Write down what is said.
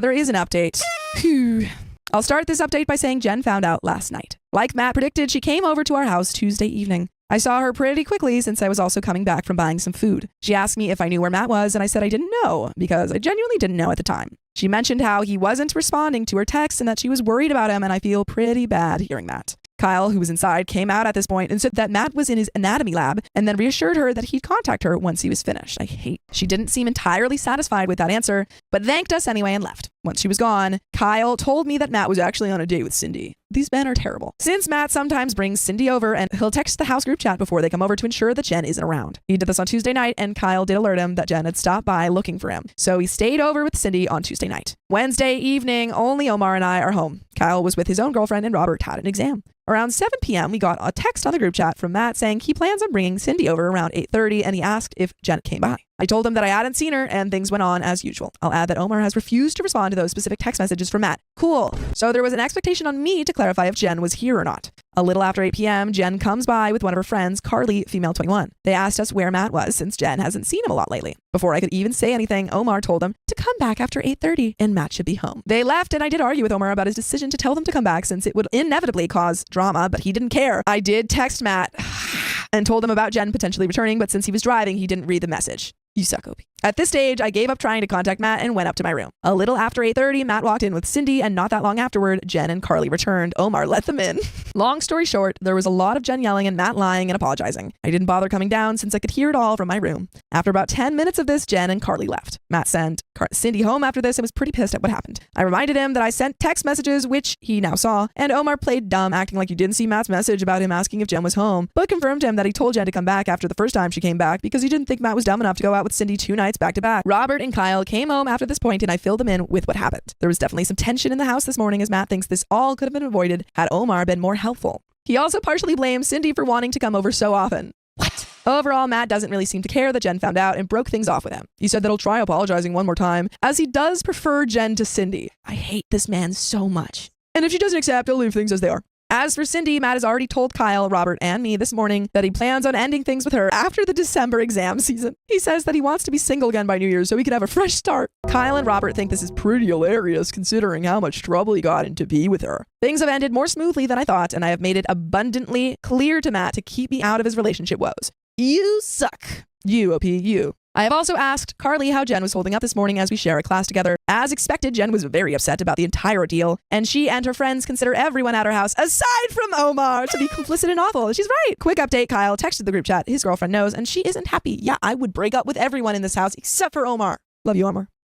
There is an update. Phew. I'll start this update by saying Jen found out last night. Like Matt predicted, she came over to our house Tuesday evening. I saw her pretty quickly since I was also coming back from buying some food. She asked me if I knew where Matt was, and I said I didn't know because I genuinely didn't know at the time. She mentioned how he wasn't responding to her texts and that she was worried about him, and I feel pretty bad hearing that. Kyle, who was inside, came out at this point and said that Matt was in his anatomy lab and then reassured her that he'd contact her once he was finished. She didn't seem entirely satisfied with that answer, but thanked us anyway and left. Once she was gone, Kyle told me that Matt was actually on a date with Cindy. These men are terrible. Since Matt sometimes brings Cindy over and he'll text the house group chat before they come over to ensure that Jen isn't around. He did this on Tuesday night and Kyle did alert him that Jen had stopped by looking for him. So he stayed over with Cindy on Tuesday night. Wednesday evening, only Omar and I are home. Kyle was with his own girlfriend and Robert had an exam. Around 7 p.m., we got a text on the group chat from Matt saying he plans on bringing Cindy over around 8:30 and he asked if Jen came by. I told him that I hadn't seen her and things went on as usual. I'll add that Omar has refused to respond to those specific text messages from Matt. Cool. So there was an expectation on me to clarify if Jen was here or not. A little after 8 p.m., Jen comes by with one of her friends, Carly, female 21. They asked us where Matt was since Jen hasn't seen him a lot lately. Before I could even say anything, Omar told them to come back after 8:30 and Matt should be home. They left and I did argue with Omar about his decision to tell them to come back since it would inevitably cause drama, but he didn't care. I did text Matt and told him about Jen potentially returning, but since he was driving, he didn't read the message. You suck, Opie. At this stage, I gave up trying to contact Matt and went up to my room. A little after 8:30, Matt walked in with Cindy, and not that long afterward, Jen and Carly returned. Omar let them in. Long story short, there was a lot of Jen yelling and Matt lying and apologizing. I didn't bother coming down since I could hear it all from my room. After about 10 minutes of this, Jen and Carly left. Matt sent Cindy home after this and was pretty pissed at what happened. I reminded him that I sent text messages, which he now saw, and Omar played dumb, acting like you didn't see Matt's message about him asking if Jen was home, but confirmed to him that he told Jen to come back after the first time she came back because he didn't think Matt was dumb enough to go out with Cindy 2 nights back to back. Robert and Kyle came home after this point and I filled them in with what happened. There was definitely some tension in the house this morning as Matt thinks this all could have been avoided had Omar been more helpful. He also partially blames Cindy for wanting to come over so often. What? Overall, Matt doesn't really seem to care that Jen found out and broke things off with him. He said that he'll try apologizing one more time, as he does prefer Jen to Cindy. I hate this man so much. And if she doesn't accept, he'll leave things as they are. As for Cindy, Matt has already told Kyle, Robert, and me this morning that he plans on ending things with her after the December exam season. He says that he wants to be single again by New Year's so he can have a fresh start. Kyle and Robert think this is pretty hilarious considering how much trouble he got in to be with her. Things have ended more smoothly than I thought, and I have made it abundantly clear to Matt to keep me out of his relationship woes. You suck. You, OP, you. I have also asked Carly how Jen was holding up this morning as we share a class together. As expected, Jen was very upset about the entire ordeal, and she and her friends consider everyone at her house, aside from Omar, to be complicit and awful. She's right. Quick update, Kyle texted the group chat. His girlfriend knows, and she isn't happy. Yeah, I would break up with everyone in this house except for Omar. Love you, Omar.